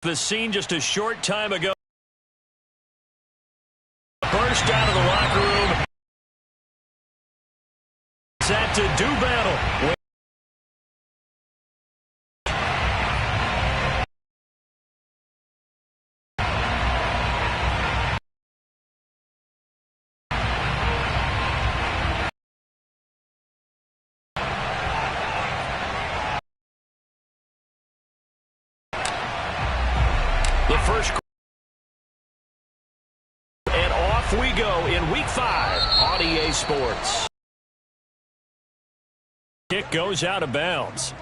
The scene just a short time ago. Burst out of the locker room. Set to do battle. The first, and off we go in Week 5 on EA Sports. Kick goes out of bounds.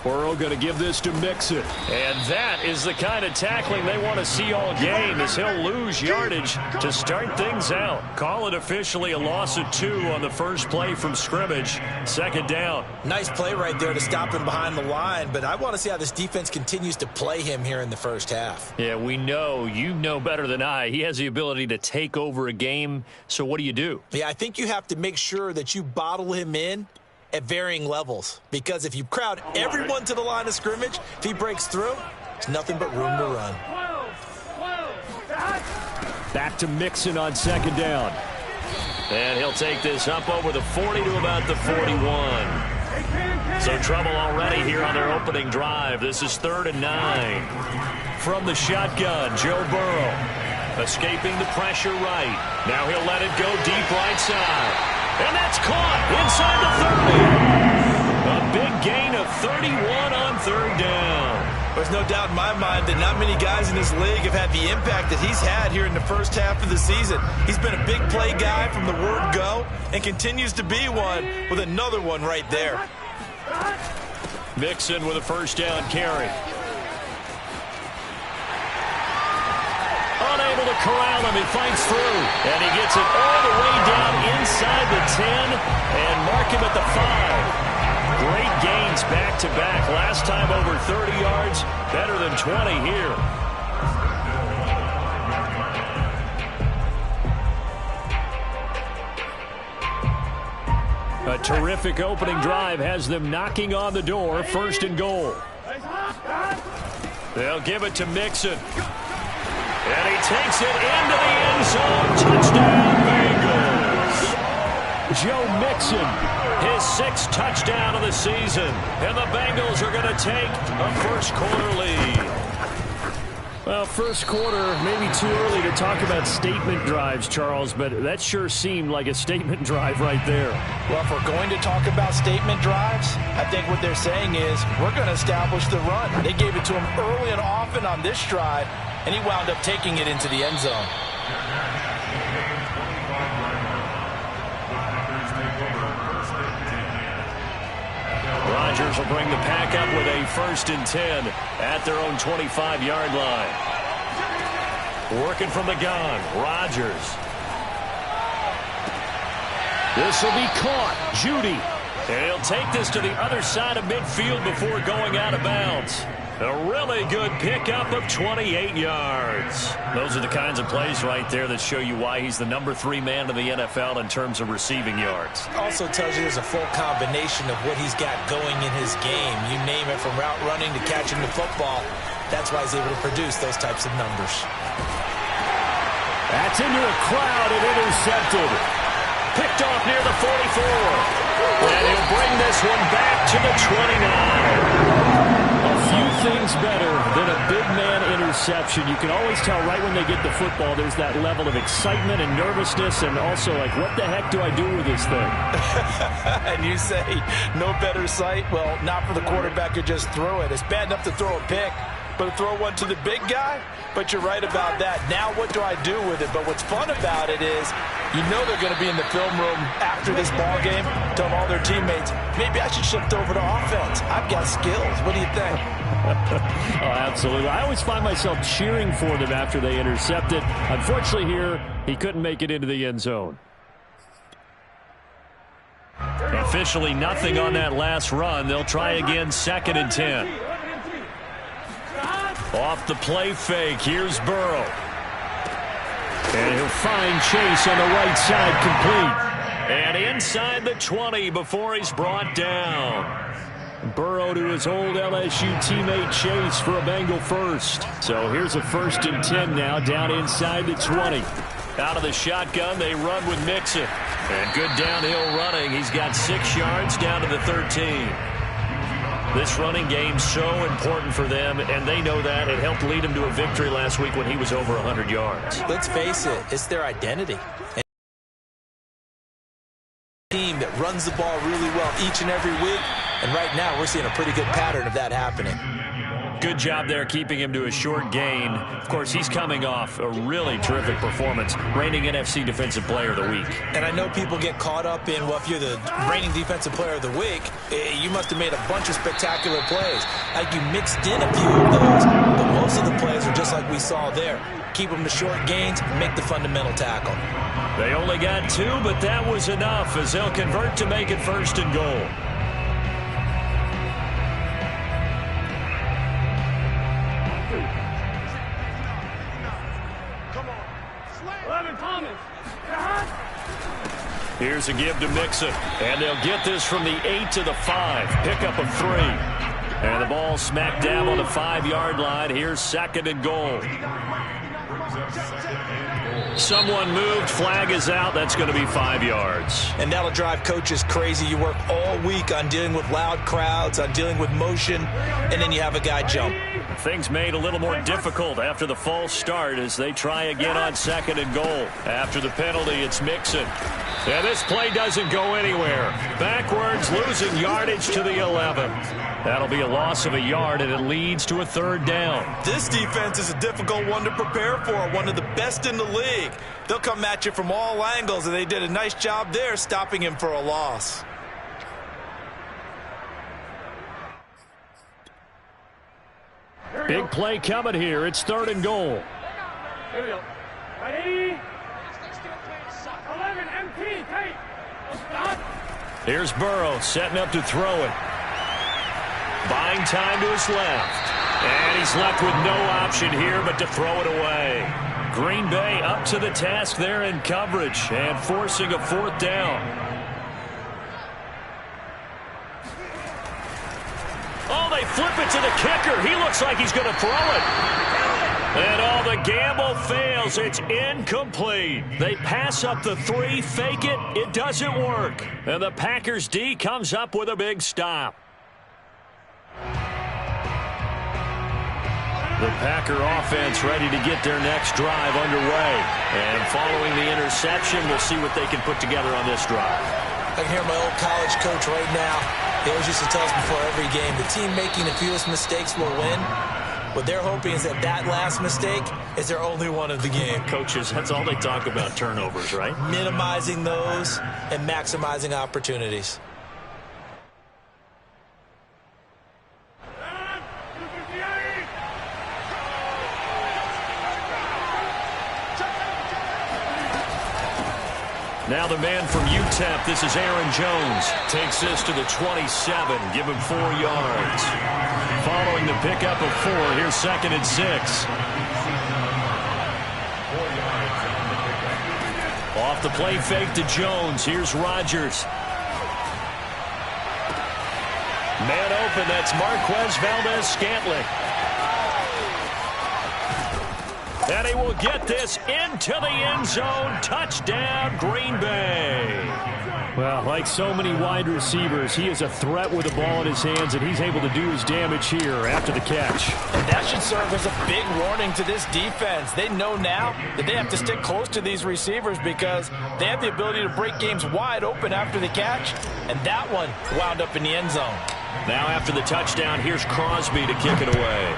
Burrow going to give this to Mixon. And that is the kind of tackling they want to see all game, as he'll lose yardage to start things out. Call it officially a loss of 2 on the first play from scrimmage. Second down. Nice play right there to stop him behind the line, but I want to see how this defense continues to play him here in the first half. Yeah, we know, you know better than I, he has the ability to take over a game. So what do you do? Yeah, I think you have to make sure that you bottle him in at varying levels, because if you crowd everyone to the line of scrimmage, if he breaks through, it's nothing but room to run. Back to Mixon on second down. And he'll take this up over the 40 to about the 41. So trouble already here on their opening drive. This is 3rd and 9. From the shotgun, Joe Burrow escaping the pressure right. Now he'll let it go deep right side. And that's caught inside the 30. A big gain of 31 on 3rd down. There's no doubt in my mind that not many guys in this league have had the impact that he's had here in the first half of the season. He's been a big play guy from the word go and continues to be one with another one right there. Mixon with a first down carry. Unable to corral him, he fights through, and he gets it all the way down inside the 10 and mark him at the 5. Great gains back-to-back. Last time over 30 yards, better than 20 here. A terrific opening drive has them knocking on the door. 1st and goal. They'll give it to Mixon. And he takes it into the end zone. Touchdown, Bengals. Joe Mixon, his 6th touchdown of the season. And the Bengals are going to take a first-quarter lead. Well, first quarter, maybe too early to talk about statement drives, Charles, but that sure seemed like a statement drive right there. Well, if we're going to talk about statement drives, I think what they're saying is we're going to establish the run. They gave it to him early and often on this drive, and he wound up taking it into the end zone. Rodgers will bring the pack up with a 1st and 10 at their own 25-yard line. Working from the gun, Rodgers. This will be caught. Judy. And he'll take this to the other side of midfield before going out of bounds. A really good pickup of 28 yards. Those are the kinds of plays right there that show you why he's the number 3 man in the NFL in terms of receiving yards. Also tells you there's a full combination of what he's got going in his game. You name it, from route running to catching the football. That's why he's able to produce those types of numbers. That's into a crowd and intercepted. Picked off near the 44. And he'll bring this one back to the 29. A few things better than a big man interception. You can always tell right when they get the football, there's that level of excitement and nervousness, and also like, what the heck do I do with this thing? And you say, no better sight? Well, not for the quarterback who just threw it. It's bad enough to throw a pick, but to throw one to the big guy? But you're right about that. Now what do I do with it? But what's fun about it is, you know they're going to be in the film room after this ball game, tell all their teammates, maybe I should shift over to offense. I've got skills. What do you think? Oh, absolutely. I always find myself cheering for them after they intercept it. Unfortunately here, he couldn't make it into the end zone. And Officially nothing on that last run. They'll try again, 2nd and 10. Off the play fake, here's Burrow. And he'll find Chase on the right side, complete. And inside the 20 before he's brought down. Burrow to his old LSU teammate Chase for a Bengal first. So here's a 1st and 10 now, down inside the 20. Out of the shotgun, they run with Mixon. And good downhill running. He's got 6 yards down to the 13. This running game's so important for them, and they know that. It helped lead them to a victory last week when he was over 100 yards. Let's face it, it's their identity. A team that runs the ball really well each and every week, and right now we're seeing a pretty good pattern of that happening. Good job there keeping him to a short gain. Of course, he's coming off a really terrific performance, reigning NFC Defensive Player of the Week. And I know people get caught up in, well, if you're the reigning Defensive Player of the Week, you must have made a bunch of spectacular plays. Like you mixed in a few of those, but most of the plays are just like we saw there. Keep them to short gains, make the fundamental tackle. They only got 2, but that was enough as they'll convert to make it 1st and goal. Here's a give to Mixon, and they'll get this from the 8 to the 5. Pickup of 3. And the ball smacked down on the 5-yard line. Here's 2nd and goal. Someone moved. Flag is out. That's going to be 5 yards. And that'll drive coaches crazy. You work all week on dealing with loud crowds, on dealing with motion, and then you have a guy jump. Things made a little more difficult after the false start as they try again on 2nd and goal. After the penalty, it's Mixon. And this play doesn't go anywhere. Backwards, losing yardage to the 11. That'll be a loss of a yard, and it leads to a 3rd down. This defense is a difficult one to prepare for, one of the best in the league. They'll come at you from all angles, and they did a nice job there stopping him for a loss. Big play coming here. It's 3rd and goal. Here we go. Ready? 11 MT, take. Stop. Here's Burrow setting up to throw it. Buying time to his left. And he's left with no option here but to throw it away. Green Bay up to the task there in coverage and forcing a 4th down. Oh, they flip it to the kicker. He looks like he's going to throw it. And the gamble fails. It's incomplete. They pass up the 3, fake it. It doesn't work. And the Packers D comes up with a big stop. The Packer offense ready to get their next drive underway. And following the interception, we'll see what they can put together on this drive. I can hear my old college coach right now. He always used to tell us before every game, the team making the fewest mistakes will win. What they're hoping is that last mistake is their only one of the game. Coaches, that's all they talk about, turnovers, right? Minimizing those and maximizing opportunities. Now the man from UTEP, this is Aaron Jones, takes this to the 27, give him 4 yards. Following the pickup of 4, here's 2nd and 6. Off the play fake to Jones, here's Rodgers. Man open, that's Marquez Valdez-Scantling. And he will get this into the end zone. Touchdown, Green Bay. Well, like so many wide receivers, he is a threat with the ball in his hands, and he's able to do his damage here after the catch. And that should serve as a big warning to this defense. They know now that they have to stick close to these receivers because they have the ability to break games wide open after the catch, and that one wound up in the end zone. Now after the touchdown, here's Crosby to kick it away.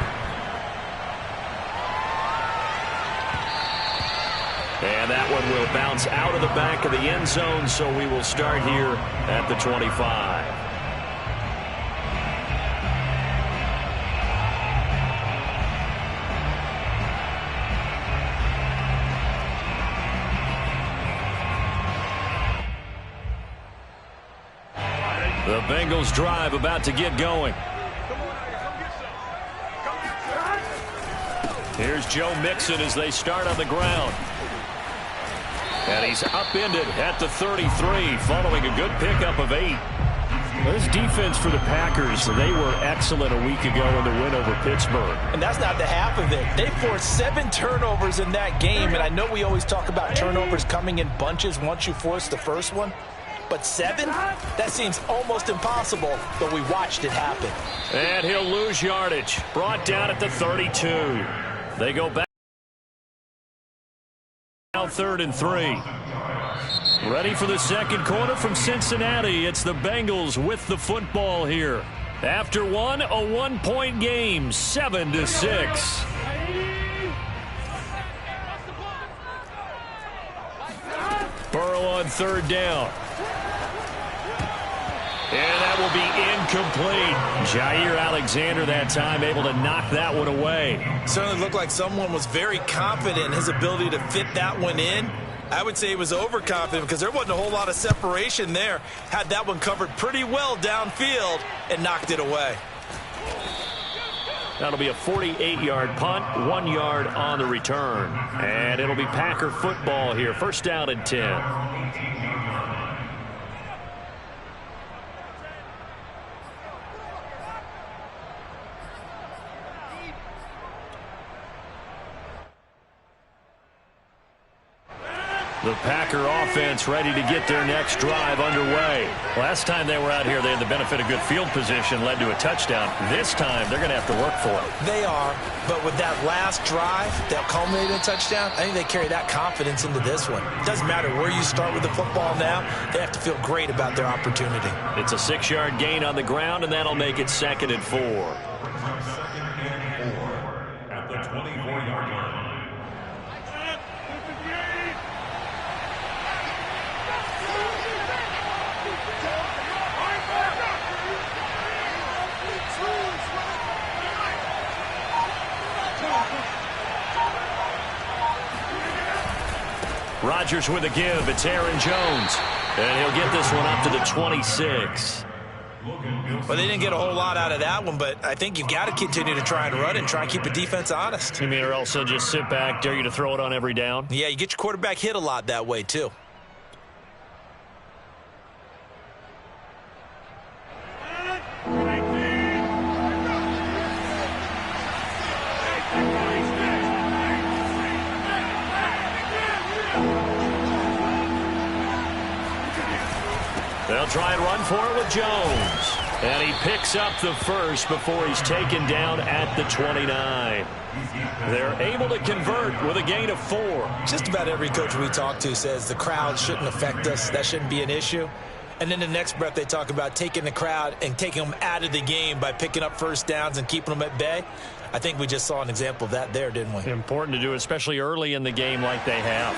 And that one will bounce out of the back of the end zone, so we will start here at the 25. The Bengals drive about to get going. Here's Joe Mixon as they start on the ground. And he's upended at the 33 following a good pickup of 8. This defense for the Packers, they were excellent a week ago in the win over Pittsburgh. And that's not the half of it. They forced 7 turnovers in that game, and I know we always talk about turnovers coming in bunches once you force the first one. But 7? That seems almost impossible, but we watched it happen. And he'll lose yardage. Brought down at the 32. They go back. Now 3rd and 3. Ready for the second quarter from Cincinnati. It's the Bengals with the football here. After one, a 1-point game, 7-6. Burrow on 3rd down. And that will be incomplete. Jair Alexander that time able to knock that one away. Certainly looked like someone was very confident in his ability to fit that one in. I would say he was overconfident because there wasn't a whole lot of separation there. Had that one covered pretty well downfield and knocked it away. That'll be a 48-yard punt, 1 yard on the return. And it'll be Packer football here. 1st down and 10. The Packer offense ready to get their next drive underway. Last time they were out here, they had the benefit of good field position, led to a touchdown. This time, they're going to have to work for it. They are, but with that last drive that culminated in a touchdown, I think they carry that confidence into this one. It doesn't matter where you start with the football now. They have to feel great about their opportunity. It's a 6-yard gain on the ground, and that'll make it 2nd and 4. At the 24-yard line. Rodgers with a give. It's Aaron Jones. And he'll get this one up to the 26. Well, they didn't get a whole lot out of that one, but I think you've got to continue to try and run and try and keep the defense honest. You mean, or else they'll just sit back, dare you to throw it on every down? Yeah, you get your quarterback hit a lot that way, too. They'll try and run for it with Jones. And he picks up the first before he's taken down at the 29. They're able to convert with a gain of 4. Just about every coach we talk to says the crowd shouldn't affect us. That shouldn't be an issue. And then the next breath they talk about taking the crowd and taking them out of the game by picking up first downs and keeping them at bay. I think we just saw an example of that there, didn't we? Important to do, especially early in the game like they have.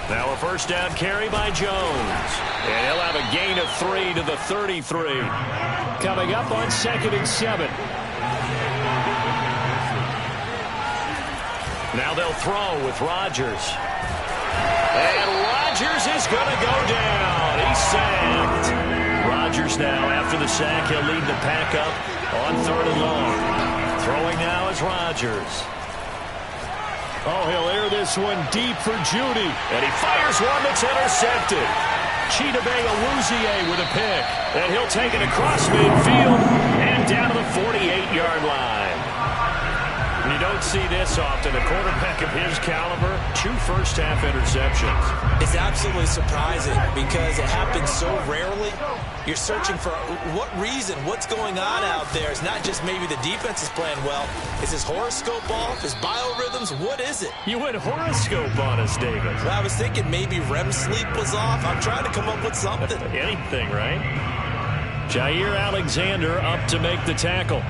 Now a first down carry by Jones. And he'll have a gain of 3 to the 33. Coming up on 2nd and 7. Now they'll throw with Rodgers. And Rodgers is going to go down. He's sacked. Rodgers now, after the sack, he'll lead the pack up on 3rd and long. Throwing now is Rodgers. Oh, he'll air this one deep for Judy. And he fires one that's intercepted. Chidobe Awuzie with a pick. And he'll take it across midfield and down to the 48-yard line. You don't see this often. A quarterback of his caliber, 2 first-half interceptions. It's absolutely surprising because it happens so rarely. You're searching for what reason, what's going on out there. It's not just maybe the defense is playing well. Is his horoscope off? His biorhythms? What is it? You went horoscope on us, David. Well, I was thinking maybe REM sleep was off. I'm trying to come up with something. Anything, right? Jair Alexander up to make the tackle.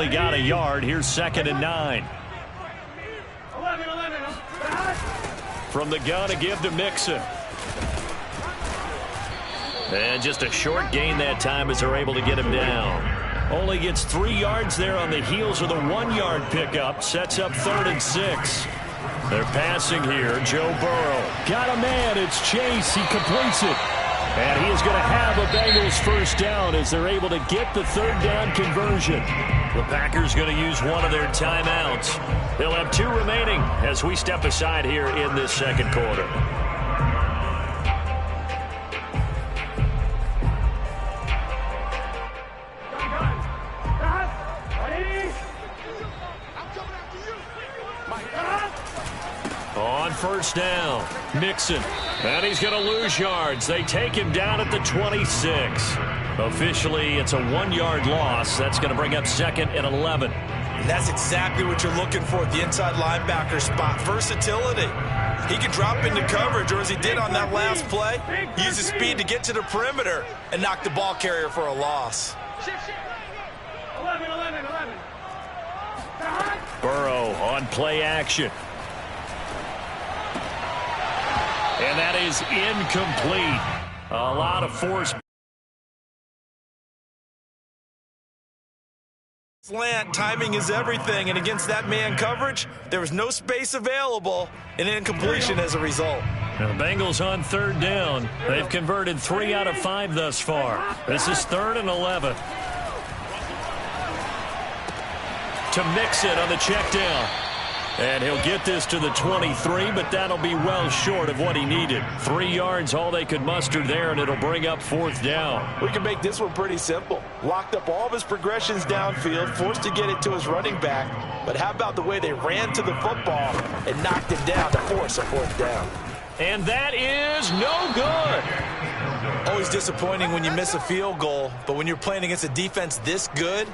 only got a yard. Here's 2nd and 9. 11. From the gun, a give to Mixon. And just a short gain that time as they're able to get him down. Only gets 3 yards there on the heels of the 1-yard pickup. Sets up 3rd and 6. They're passing here. Joe Burrow. Got a man. It's Chase. He completes it. And he is going to have a Bengals first down as they're able to get the 3rd down conversion. The Packers going to use one of their timeouts. They'll have 2 remaining as we step aside here in this 2nd quarter. On 1st down, Mixon. And he's going to lose yards. They take him down at the 26. Officially, it's a 1-yard loss. That's going to bring up 2nd and 11. And that's exactly what you're looking for at the inside linebacker spot. Versatility. He can drop into coverage, or as he did on that last play, use his speed to get to the perimeter and knock the ball carrier for a loss. 11. Burrow on play action. And that is incomplete. A lot of force. Slant, timing is everything, and against that man coverage, there was no space available, and incompletion as a result. Now the Bengals on 3rd down. They've converted 3 out of 5 thus far. This is 3rd and 11. To Mixon on the check down. And he'll get this to the 23, but that'll be well short of what he needed. 3 yards, all they could muster there, and it'll bring up 4th down. We can make this one pretty simple. Locked up all of his progressions downfield, forced to get it to his running back. But how about the way they ran to the football and knocked it down to force a 4th down? And that is no good. Always disappointing when you miss a field goal, but when you're playing against a defense this good,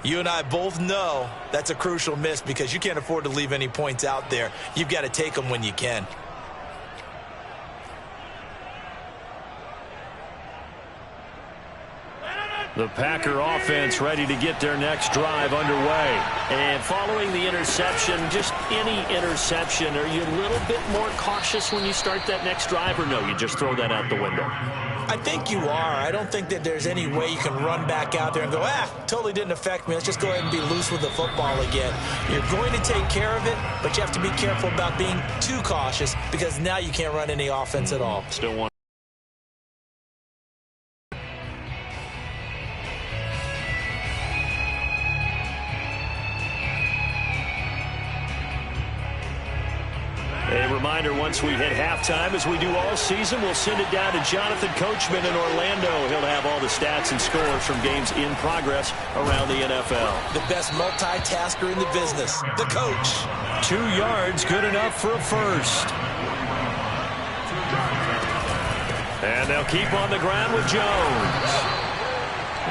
you and I both know that's a crucial miss because you can't afford to leave any points out there. You've got to take them when you can. The Packer offense ready to get their next drive underway. And following the interception, just any interception, are you a little bit more cautious when you start that next drive, or no, you just throw that out the window? I think you are. I don't think that there's any way you can run back out there and go, totally didn't affect me. Let's just go ahead and be loose with the football again. You're going to take care of it, but you have to be careful about being too cautious because now you can't run any offense at all. Still one. A reminder, once we hit halftime, as we do all season, we'll send it down to Jonathan Coachman in Orlando. He'll have all the stats and scores from games in progress around the NFL. The best multitasker in the business, the coach. 2 yards, good enough for a first. And they'll keep on the ground with Jones.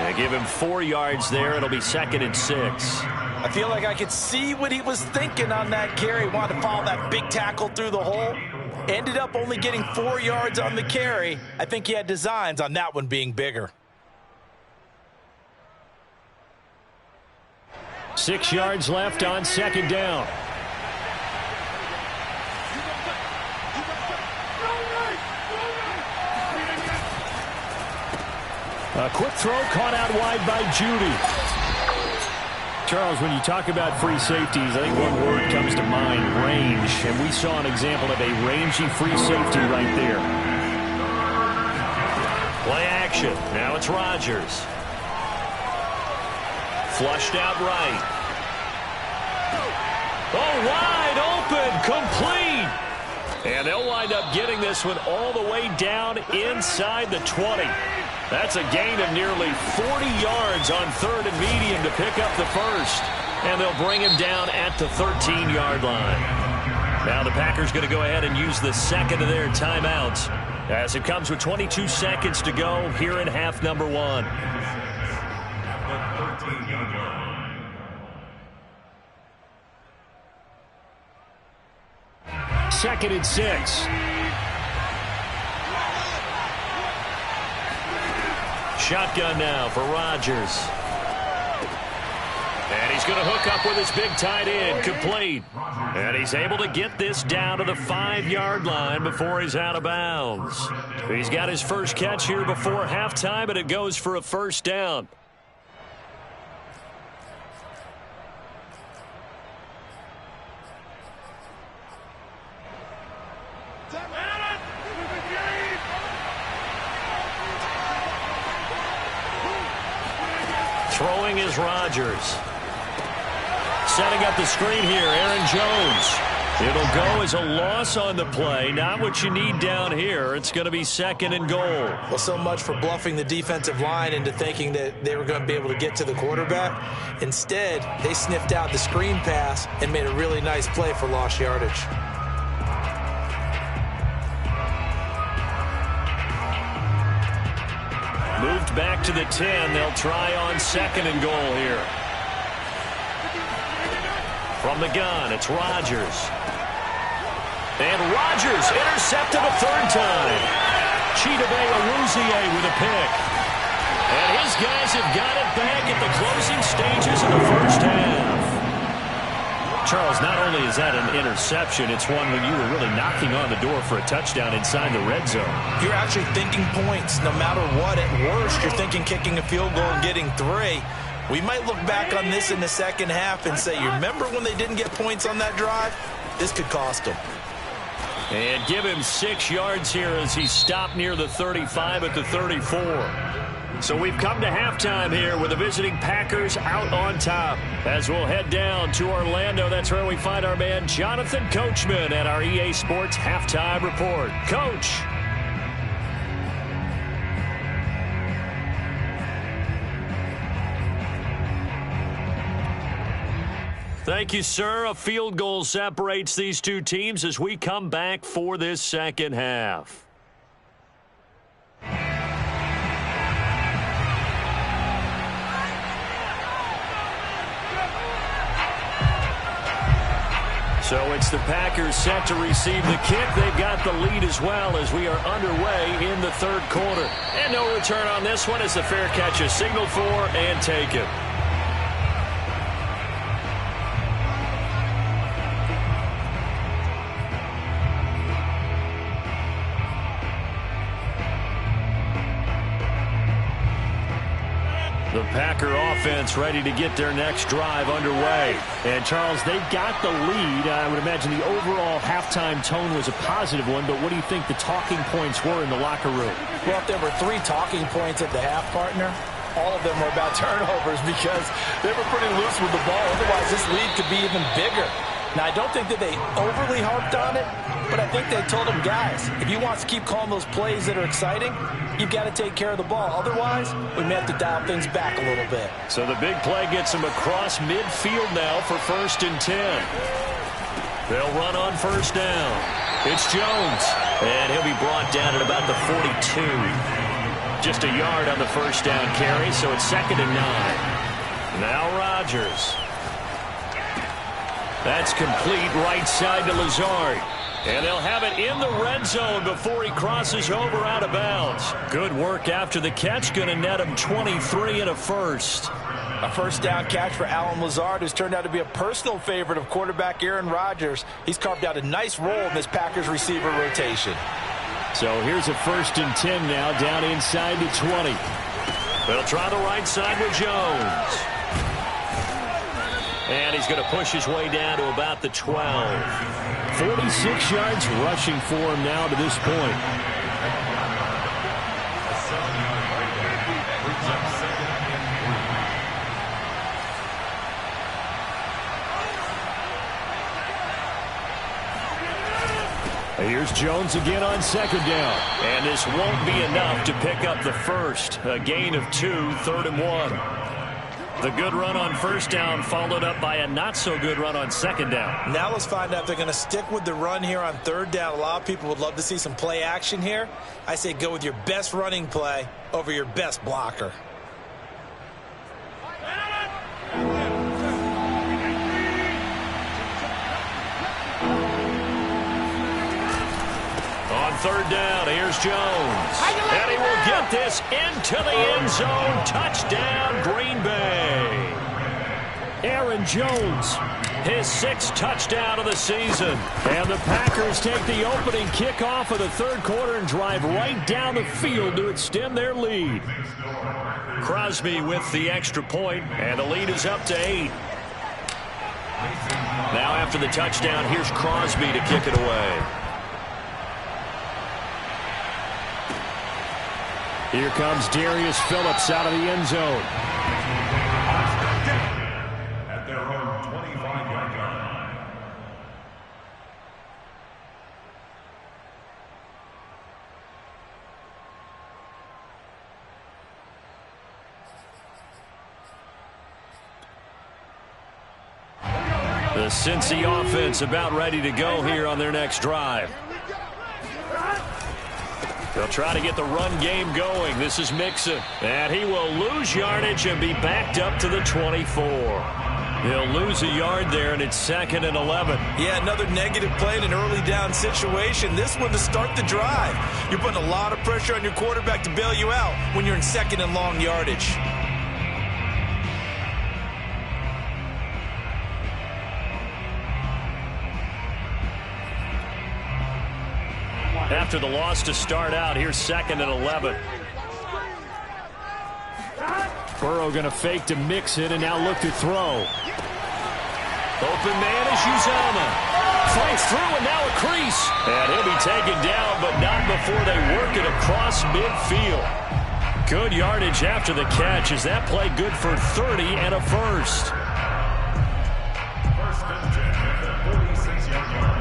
They give him 4 yards there. It'll be 2nd and 6. I feel like I could see what he was thinking on that carry. Wanted to follow that big tackle through the hole. Ended up only getting 4 yards on the carry. I think he had designs on that one being bigger. 6 yards left on 2nd down. A quick throw caught out wide by Judy. Charles, when you talk about free safeties, I think one word comes to mind, range. And we saw an example of a rangy free safety right there. Play action. Now it's Rodgers. Flushed out right. Oh, wide open, complete. And they'll wind up getting this one all the way down inside the 20. That's a gain of nearly 40 yards on 3rd and medium to pick up the first. And they'll bring him down at the 13-yard line. Now the Packers going to go ahead and use the 2nd of their timeouts as it comes with 22 seconds to go here in half number 1. 2nd and 6. Shotgun now for Rodgers. And He's going to hook up with his big tight end, complete. And he's able to get this down to the 5-yard line before he's out of bounds. He's got his first catch here before halftime, and it goes for a first down. Throwing is Rodgers. Setting up the screen here, Aaron Jones. It'll go as a loss on the play. Not what you need down here. It's going to be second and goal. Well, so much for bluffing the defensive line into thinking that they were going to be able to get to the quarterback. Instead, they sniffed out the screen pass and made a really nice play for lost yardage. Moved back to the 10. They'll try on second and goal here. From the gun, it's Rodgers. And Rodgers intercepted a third time. Chidobe Awuzie with a pick. And his guys have got it back at the closing stages of the first half. Charles, not only is that an interception, it's one when you were really knocking on the door for a touchdown inside the red zone. You're actually thinking points no matter what. At worst, you're thinking kicking a field goal and getting 3. We might look back on this in the second half and say, you remember when they didn't get points on that drive? This could cost them. And give him 6 yards here as he stopped near the 35 at the 34. So we've come to halftime here with the visiting Packers out on top. As we'll head down to Orlando, that's where we find our man Jonathan Coachman at our EA Sports Halftime Report. Coach. Thank you, sir. A field goal separates these two teams as we come back for this second half. So it's the Packers set to receive the kick. They've got the lead as well as we are underway in the third quarter. And no return on this one as the fair catch is signaled for and taken. The Packer offense ready to get their next drive underway. And, Charles, they've got the lead. I would imagine the overall halftime tone was a positive one, but what do you think the talking points were in the locker room? Well, if there were 3 talking points at the half, partner, all of them were about turnovers because they were pretty loose with the ball. Otherwise, this lead could be even bigger. Now, I don't think that they overly harped on it, but I think they told them, guys, if you want to keep calling those plays that are exciting, you've got to take care of the ball. Otherwise, we may have to dial things back a little bit. So the big play gets him across midfield now for 1st and 10. They'll run on first down. It's Jones, and he'll be brought down at about the 42. Just a yard on the first down carry, so it's 2nd and 9. Now Rodgers. That's complete right side to Lazard. And they'll have it in the red zone before he crosses over out of bounds. Good work after the catch. Going to net him 23 and a first. A first down catch for Allen Lazard, who's turned out to be a personal favorite of quarterback Aaron Rodgers. He's carved out a nice role in this Packers receiver rotation. So here's a 1st and 10 now down inside the 20. They'll try the right side with Jones. And he's going to push his way down to about the 12. 46 yards rushing for him now to this point. Here's Jones again on 2nd down. And this won't be enough to pick up the first. A gain of 2, 3rd and 1. The good run on first down followed up by a not-so-good run on 2nd down. Now let's find out if they're going to stick with the run here on 3rd down. A lot of people would love to see some play action here. I say go with your best running play over your best blocker. On 3rd down, here's Jones. And he will get this into the end zone. Touchdown, Green Bay. Aaron Jones, his 6th touchdown of the season. And the Packers take the opening kickoff of the third quarter and drive right down the field to extend their lead. Crosby with the extra point, and the lead is up to 8. Now after the touchdown, here's Crosby to kick it away. Here comes Darius Phillips out of the end zone. At their own 25-yard line. The Cincy offense about ready to go here on their next drive. They'll try to get the run game going. This is Mixon. And he will lose yardage and be backed up to the 24. He'll lose a yard there, and it's 2nd and 11. Yeah, another negative play in an early down situation. This one to start the drive. You're putting a lot of pressure on your quarterback to bail you out when you're in 2nd and long yardage. After the loss to start out, here's 2nd and 11. Burrow going to fake to Mixon and now look to throw. Open man is Uzama. Fights through and now a crease. And he'll be taken down, but not before they work it across midfield. Good yardage after the catch. Is that play good for 30 and a first? First and 10 at the 46-yard line.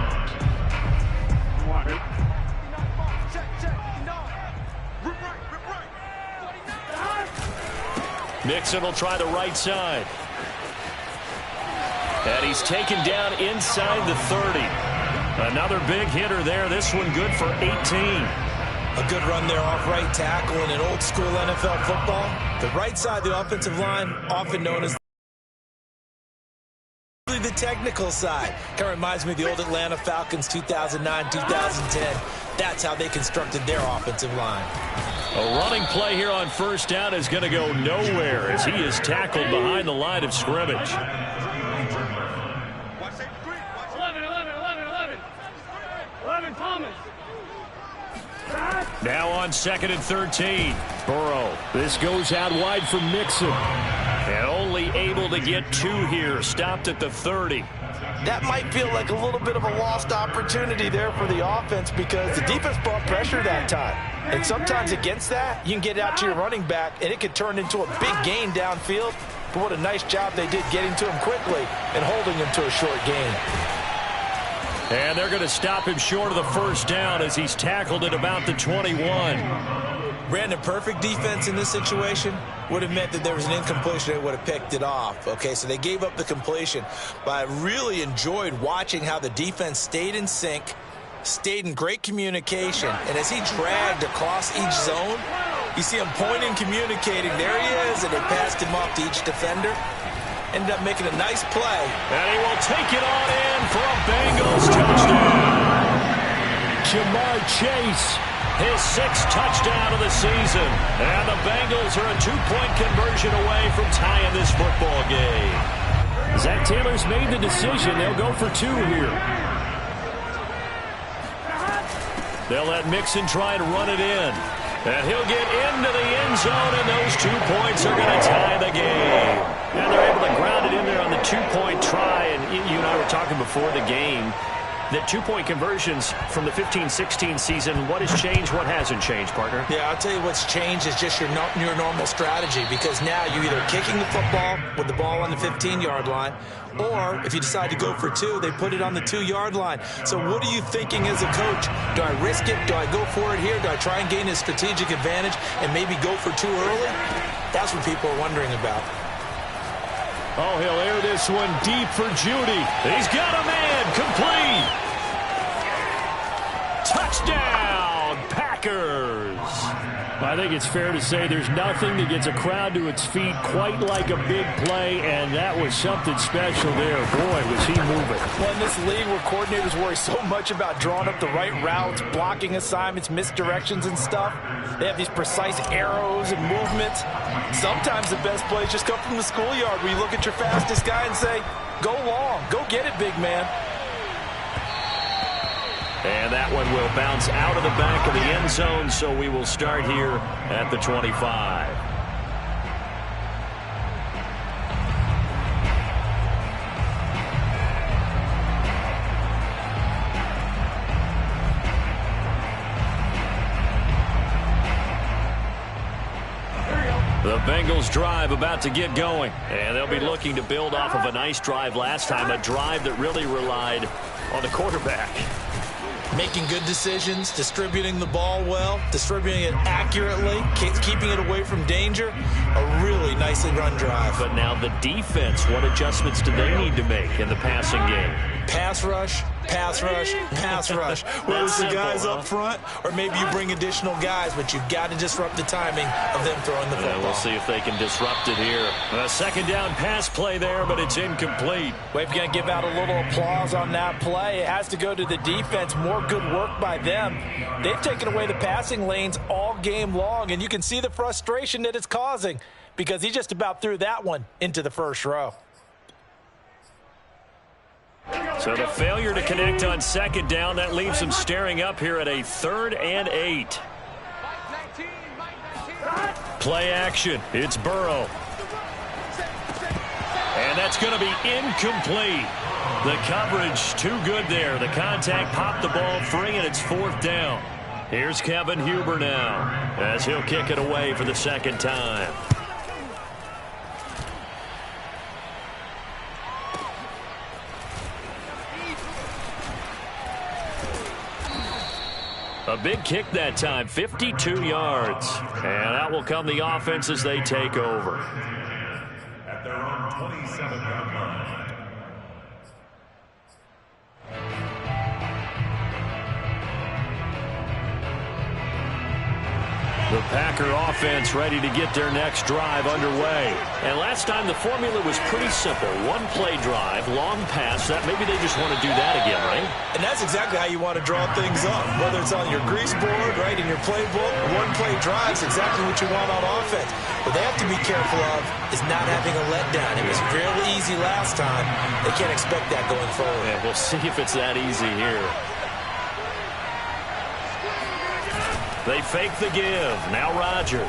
Mixon will try the right side. And he's taken down inside the 30. Another big hitter there. This one good for 18. A good run there off right tackle in an old-school NFL football. The right side of the offensive line, often known as the technical side. Kind of reminds me of the old Atlanta Falcons 2009, 2010. That's how they constructed their offensive line. A running play here on first down is going to go nowhere as he is tackled behind the line of scrimmage. 11, Thomas. Now on 2nd and 13. Burrow. This goes out wide for Mixon. And only able to get 2 here. Stopped at the 30. That might feel like a little bit of a lost opportunity there for the offense because the defense brought pressure that time. And sometimes against that, you can get out to your running back, and it could turn into a big gain downfield. But what a nice job they did getting to him quickly and holding him to a short gain. And they're going to stop him short of the first down as he's tackled at about the 21. Brandon, perfect defense in this situation would have meant that there was an incompletion. They would have picked it off. Okay, so they gave up the completion. But I really enjoyed watching how the defense stayed in sync, stayed in great communication. And as he dragged across each zone, you see him pointing, communicating. There he is, and they passed him off to each defender. Ended up making a nice play. And he will take it on in for a Bengals touchdown. Jamar Chase, his 6th touchdown of the season. And the Bengals are a 2-point conversion away from tying this football game. Zach Taylor's made the decision. They'll go for 2 here. They'll let Mixon try to run it in. And he'll get into the end zone, and those 2 points are going to tie the game. And they're able to ground it in there on the 2-point try. And you and I were talking before the game that 2-point conversions from the 15-16 season, what has changed, what hasn't changed, partner? Yeah, I'll tell you what's changed is just your normal strategy, because now you're either kicking the football with the ball on the 15-yard line, or if you decide to go for 2, they put it on the 2-yard line. So what are you thinking as a coach? Do I risk it? Do I go for it here? Do I try and gain a strategic advantage and maybe go for 2 early? That's what people are wondering about. Oh, he'll air this one deep for Judy. He's got a man, complete. Touchdown, Packers. I think it's fair to say there's nothing that gets a crowd to its feet quite like a big play, and that was something special there. Boy, was he moving. Well, in this league where coordinators worry so much about drawing up the right routes, blocking assignments, misdirections and stuff, they have these precise arrows and movements. Sometimes the best plays just come from the schoolyard where you look at your fastest guy and say, go long, go get it, big man. And that one will bounce out of the back of the end zone, so we will start here at the 25. The Bengals drive about to get going, and they'll be looking to build off of a nice drive last time, a drive that really relied on the quarterback. Making good decisions, distributing the ball well, distributing it accurately, keeping it away from danger. A really nicely run drive. But now the defense, what adjustments do they need to make in the passing game? Pass rush, pass rush, pass rush. Whether it's the guys up front or maybe you bring additional guys, but you've got to disrupt the timing of them throwing the football. We'll see if they can disrupt it here. A second down pass play there, but it's incomplete. We're going to give out a little applause on that play. It has to go to the defense. More good work by them. They've taken away the passing lanes all game long, and you can see the frustration that it's causing because he just about threw that one into the first row. So the failure to connect on second down, that leaves him staring up here at a 3rd and 8. Play action. It's Burrow. And that's going to be incomplete. The coverage too good there. The contact popped the ball free, and it's 4th down. Here's Kevin Huber now as he'll kick it away for the second time. A big kick that time, 52 yards. And that will come the offense as they take over. At their own 27-yard line. The Packer offense ready to get their next drive underway. And last time the formula was pretty simple. One play drive, long pass. That maybe they just want to do that again, right? And that's exactly how you want to draw things up. Whether it's on your grease board, right, in your playbook, one play drive is exactly what you want on offense. What they have to be careful of is not having a letdown. It was really easy last time. They can't expect that going forward. Yeah, we'll see if it's that easy here. They fake the give. Now Rodgers.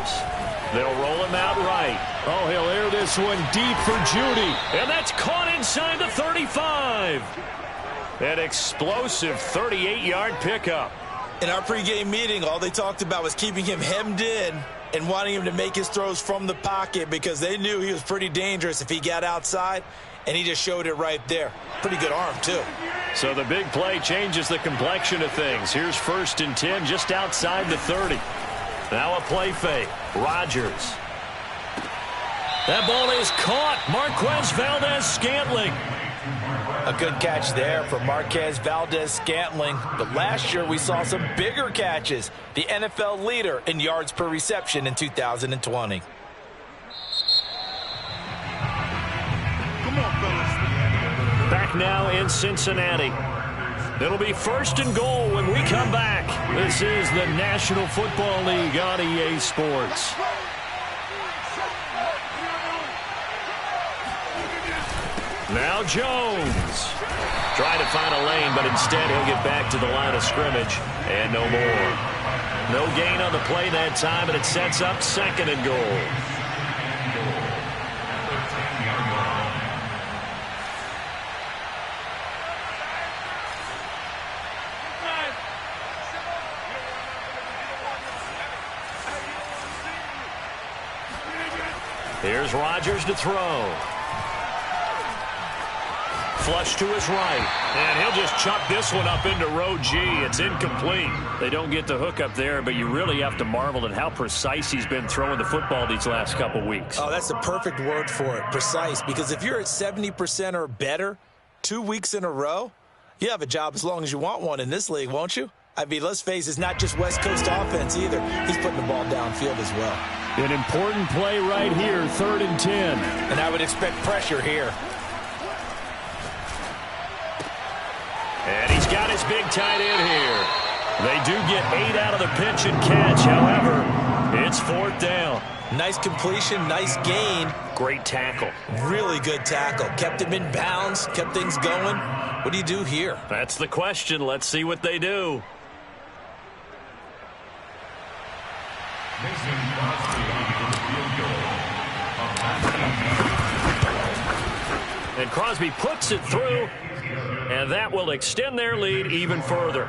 They'll roll him out right. Oh, he'll air this one deep for Judy. And that's caught inside the 35. An explosive 38-yard pickup. In our pregame meeting, all they talked about was keeping him hemmed in and wanting him to make his throws from the pocket because they knew he was pretty dangerous if he got outside, and he just showed it right there. Pretty good arm, too. So the big play changes the complexion of things. Here's 1st and 10 just outside the 30. Now a play fake. Rodgers. That ball is caught. Marquez Valdez-Scantling. A good catch there for Marquez Valdez-Scantling. But last year we saw some bigger catches. The NFL leader in yards per reception in 2020. Back now in Cincinnati. It'll be 1st and goal when we come back. This is the National Football League on EA Sports. Now Jones. Trying to find a lane, but instead he'll get back to the line of scrimmage. And no more. No gain on the play that time, and it sets up 2nd and goal. Here's Rodgers to throw. Flush to his right. And he'll just chuck this one up into row G. It's incomplete. They don't get the hook up there, but you really have to marvel at how precise he's been throwing the football these last couple weeks. Oh, that's the perfect word for it, precise. Because if you're at 70% or better 2 weeks in a row, you have a job as long as you want one in this league, won't you? I mean, let's face it, it's not just West Coast offense either. He's putting the ball downfield as well. An important play right here, 3rd and 10. And I would expect pressure here. nice big tight end here. They do get 8 out of the pitch and catch. However, it's 4th down. Nice completion, nice gain. Great tackle. Really good tackle. Kept him in bounds, kept things going. What do you do here? That's the question. Let's see what they do. And Crosby puts it through, and that will extend their lead even further.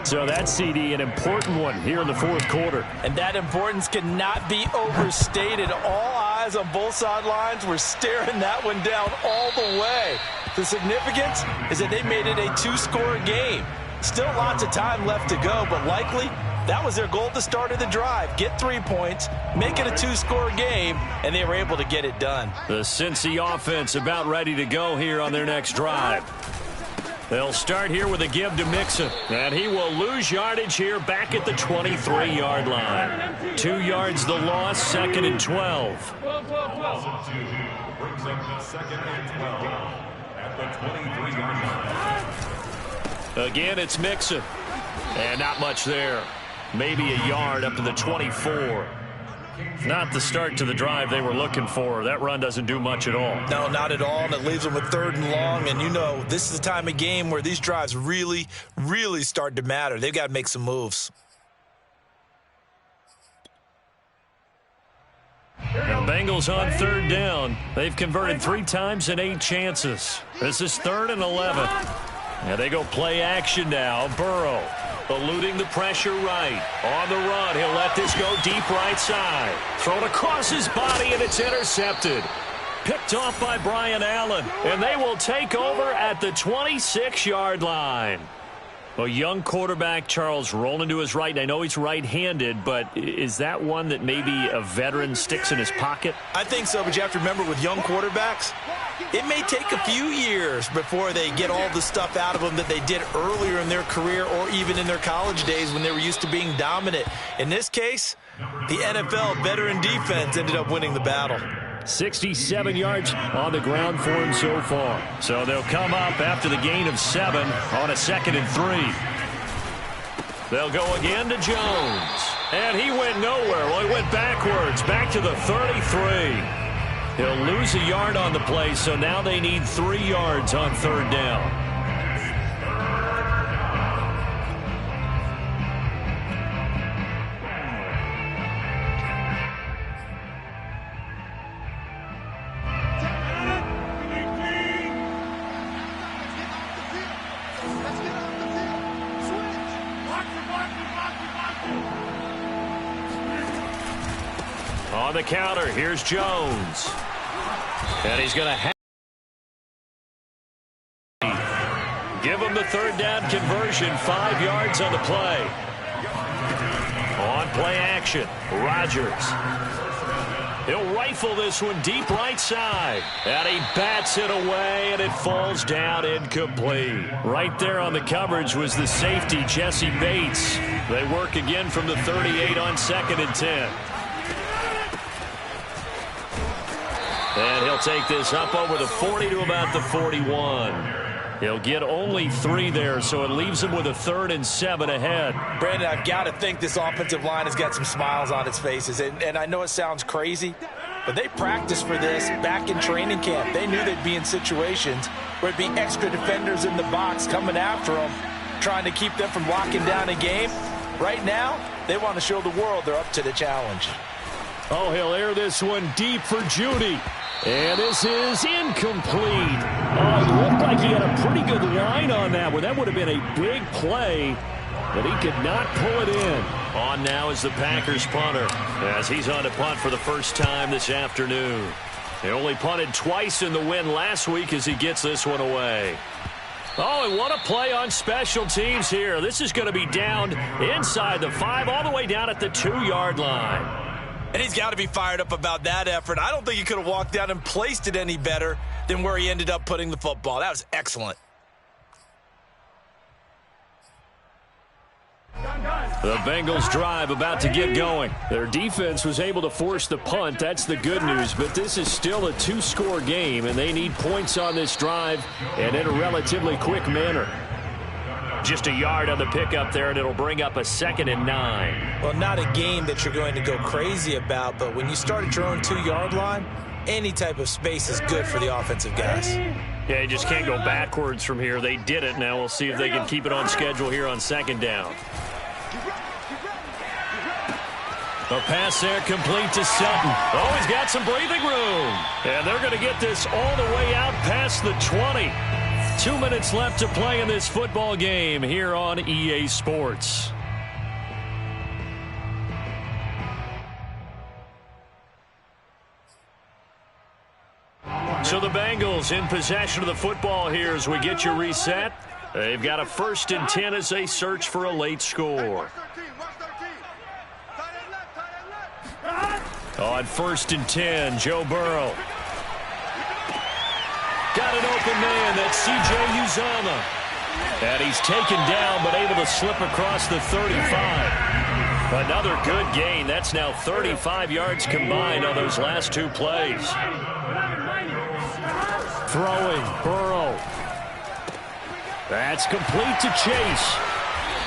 So that's, CD, an important one here in the 4th quarter. And that importance cannot be overstated. All eyes on both sidelines were staring that one down all the way. The significance is that they made it a 2-score game. Still lots of time left to go, but likely that was their goal at the start of the drive. Get 3 points, make it a 2-score game, and they were able to get it done. The Cincy offense about ready to go here on their next drive. They'll start here with a give to Mixon, and he will lose yardage here back at the 23-yard line. 2 yards the loss, 2nd and 12. Brings up the 2nd and 12 at the 23-yard line. Again, it's Mixon, and not much there. Maybe a yard up to the 24. Not the start to the drive they were looking for. That run doesn't do much at all. No, not at all, and it leaves them with 3rd and long. And you know, this is the time of game where these drives really, really start to matter. They've got to make some moves. The Bengals on 3rd down. They've converted 3 times in 8 chances. This is 3rd and 11. And they go play action now. Burrow eluding the pressure right. On the run, he'll let this go deep right side. Thrown across his body, and it's intercepted. Picked off by Brian Allen. And they will take over at the 26-yard line. A young quarterback, Charles, rolling to his right. And I know he's right-handed, but is that one that maybe a veteran sticks in his pocket? I think so, but you have to remember with young quarterbacks, it may take a few years before they get all the stuff out of them that they did earlier in their career or even in their college days when they were used to being dominant. In this case, the NFL veteran defense ended up winning the battle. 67 yards on the ground for him so far. So they'll come up after the gain of 7 on a 2nd and 3. They'll go again to Jones. And he went nowhere. Well, he went backwards, back to the 33. He'll lose a yard on the play, so now they need 3 yards on 3rd down. On the counter, here's Jones. And he's going to give him the 3rd down conversion. 5 yards on the play. On play action, Rodgers. He'll rifle this one deep right side. And he bats it away, and it falls down incomplete. Right there on the coverage was the safety, Jesse Bates. They work again from the 38 on 2nd and 10. And he'll take this up over the 40 to about the 41. He'll get only 3 there, so it leaves him with a 3rd and 7 ahead. Brandon, I've got to think this offensive line has got some smiles on its faces. And I know it sounds crazy, but they practiced for this back in training camp. They knew they'd be in situations where it'd be extra defenders in the box coming after them, trying to keep them from locking down a game. Right now, they want to show the world they're up to the challenge. Oh, he'll air this one deep for Judy. And this is incomplete. Oh, it looked like he had a pretty good line on that one. That would have been a big play, but he could not pull it in. On now is the Packers punter, as he's on to punt for the first time this afternoon. He only punted twice in the win last week as he gets this one away. Oh, and what a play on special teams here. This is going to be down inside the 5, all the way down at the 2-yard line. And he's got to be fired up about that effort. I don't think he could have walked down and placed it any better than where he ended up putting the football. That was excellent. The Bengals drive about to get going. Their defense was able to force the punt. That's the good news. But this is still a 2-score game, and they need points on this drive and in a relatively quick manner. Just a yard on the pickup there, and it'll bring up a 2nd and 9. Well, not a game that you're going to go crazy about, but when you start at your own 2-yard line, any type of space is good for the offensive guys. Yeah, you just can't go backwards from here. They did it. Now we'll see if they can keep it on schedule here on 2nd down. The pass there complete to Sutton. Oh, he's got some breathing room. And they're going to get this all the way out past the 20. 2 minutes left to play in this football game here on EA Sports. So the Bengals in possession of the football here as we get you reset. They've got a 1st and 10 as they search for a late score. On 1st and 10, Joe Burrow. Got an open man, that's C.J. Uzomah. And he's taken down, but able to slip across the 35. Another good gain. That's now 35 yards combined on those last 2 plays. Throwing, Burrow. That's complete to Chase.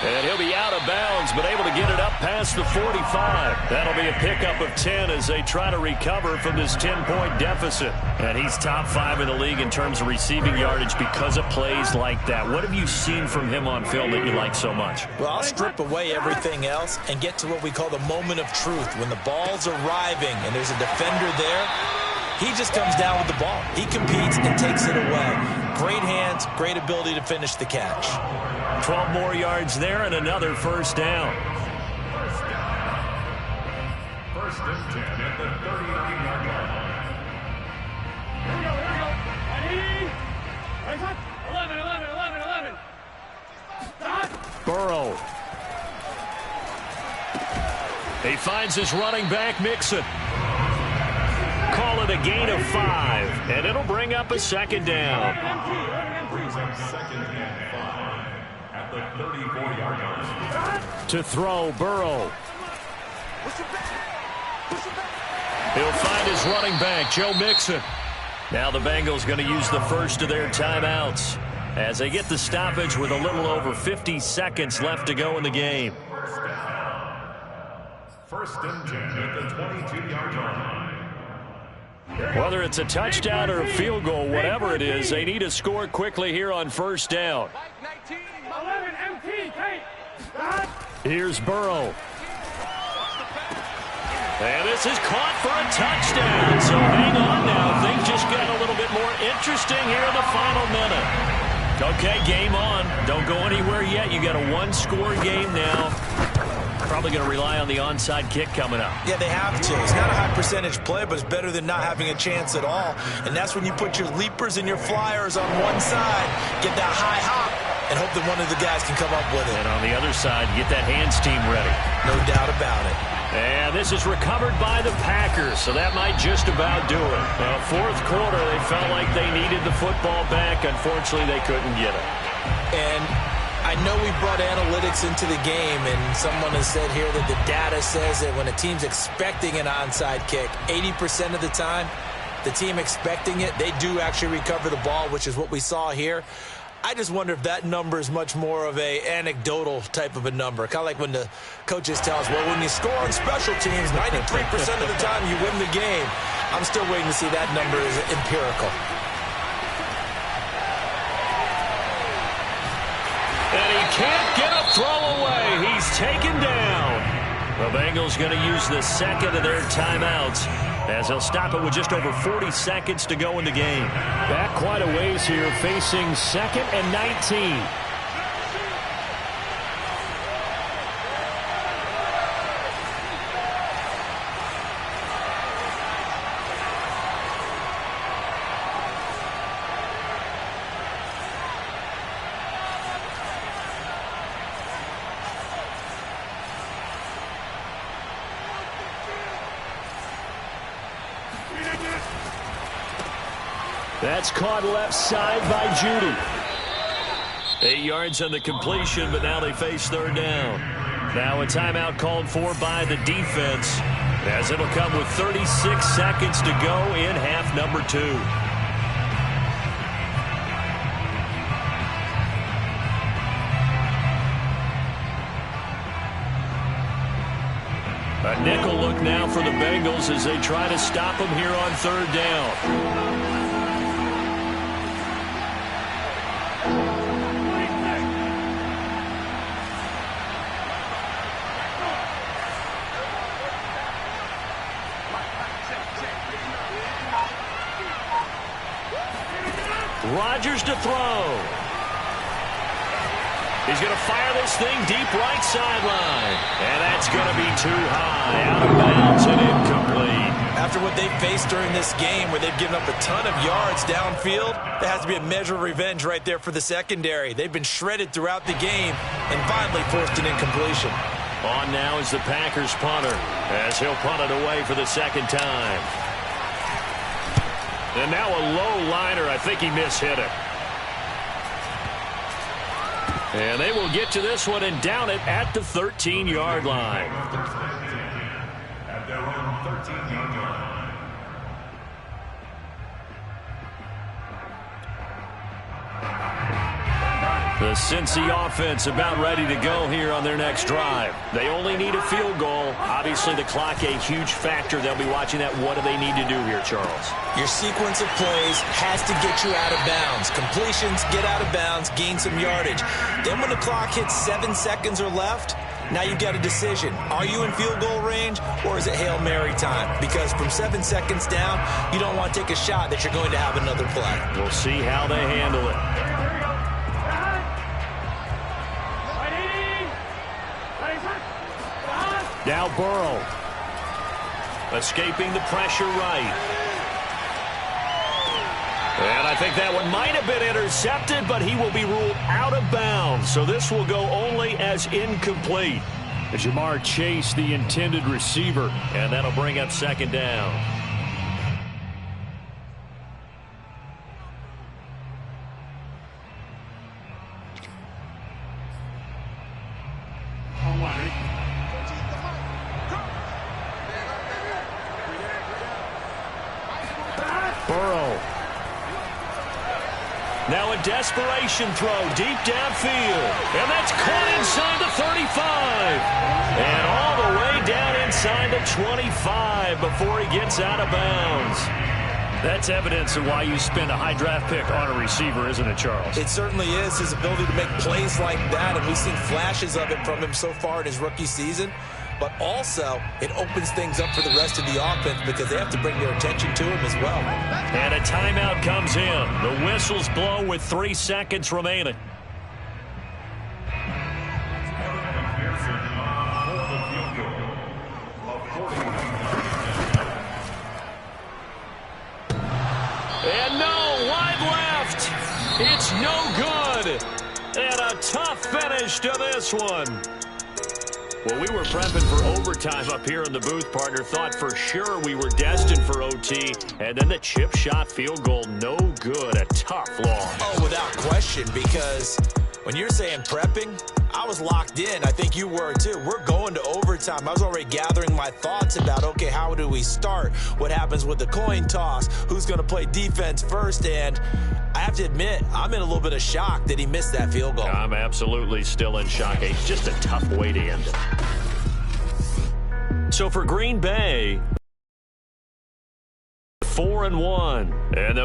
And he'll be out of bounds, but able to get it up past the 45. That'll be a pickup of 10 as they try to recover from this 10-point deficit. And he's top 5 in the league in terms of receiving yardage because of plays like that. What have you seen from him on film that you like so much? Well, I'll strip away everything else and get to what we call the moment of truth. When the ball's arriving and there's a defender there, he just comes down with the ball. He competes and takes it away. Great hands, great ability to finish the catch. 12 more yards there and another 1st down. 1st and 10 at the 39-yard line. 11. Burrow. He finds his running back, Mixon. Call it a gain of 5, and it'll bring up a 2nd down. Brings up 2nd and 5 at the 34-yard line. To throw, Burrow. He'll find his running back, Joe Mixon. Now the Bengals going to use the first of their timeouts as they get the stoppage with a little over 50 seconds left to go in the game. 1st and 10 at the 22-yard line. Whether it's a touchdown or a field goal, whatever it is, they need to score quickly here on 1st down. 11 MT, Here's Burrow. And this is caught for a touchdown. So hang on now. Things just got a little bit more interesting here in the final minute. Okay, game on. Don't go anywhere yet. You got a 1-score game now. Probably going to rely on the onside kick coming up. Yeah, they have to. It's not a high percentage play, but it's better than not having a chance at all. And that's when you put your leapers and your flyers on one side, get that high hop, and hope that one of the guys can come up with it. And on the other side, get that hands team ready. No doubt about it. And this is recovered by the Packers, so that might just about do it. Fourth quarter, they felt like they needed the football back. Unfortunately, they couldn't get it. And I know we brought analytics into the game, and someone has said here that the data says that when a team's expecting an onside kick, 80% of the time, the team expecting it, they do actually recover the ball, which is what we saw here. I just wonder if that number is much more of a anecdotal type of a number. Kind of like when the coaches tell us, well, when you score on special teams, 93% of the time you win the game. I'm still waiting to see that number is empirical. And he can't get a throw away. He's taken down. The Bengals going to use the second of their timeouts as they'll stop it with just over 40 seconds to go in the game. Back quite a ways here, facing 2nd and 19. That's caught left side by Judy. 8 yards on the completion, but now they face 3rd down. Now a timeout called for by the defense, as it'll come with 36 seconds to go in half number 2. nickel look now for the Bengals as they try to stop him here on third down. Rodgers to throw. He's going to fire this thing deep right sideline. And that's going to be too high. Out of bounds and incomplete. After what they've faced during this game where they've given up a ton of yards downfield, there has to be a measure of revenge right there for the secondary. They've been shredded throughout the game and finally forced an incompletion. On now is the Packers punter as he'll punt it away for the second time. And now a low liner. I think he mishit it. And they will get to this one and down it at the 13-yard line. At their own 13-yard line. The Cincy offense about ready to go here on their next drive. They only need a field goal. Obviously, the clock a huge factor. They'll be watching that. What do they need to do here, Charles? Your sequence of plays has to get you out of bounds. Completions, get out of bounds, gain some yardage. Then when the clock hits 7 seconds or left, now you've got a decision. Are you in field goal range or is it Hail Mary time? Because from 7 seconds down, you don't want to take a shot that you're going to have another play. We'll see how they handle it. Now Burrow. Escaping the pressure right. And I think that one might have been intercepted, but he will be ruled out of bounds. So this will go only as incomplete. Jamar Chase, the intended receiver. And that'll bring up second down. Burrow. Now a desperation throw deep downfield. And that's caught inside the 35. And all the way down inside the 25 before he gets out of bounds. That's evidence of why you spend a high draft pick on a receiver, isn't it, Charles? It certainly is. His ability to make plays like that, and we've seen flashes of it from him so far in his rookie season. But also, it opens things up for the rest of the offense because they have to bring their attention to him as well. And a timeout comes in. The whistles blow with 3 seconds remaining. And no, wide left. It's no good. And a tough finish to this one. Well, we were prepping for overtime up here in the booth, partner. Thought for sure we were destined for OT. And then the chip shot field goal, no good. A tough loss. Oh, without question, because when you're saying prepping, I was locked in. I think you were too. We're going to overtime. I was already gathering my thoughts about, okay, how do we start? What happens with the coin toss? Who's going to play defense first? And I have to admit, I'm in a little bit of shock that he missed that field goal. I'm absolutely still in shock. It's just a tough way to end it. So for Green Bay, 4-1. And they'll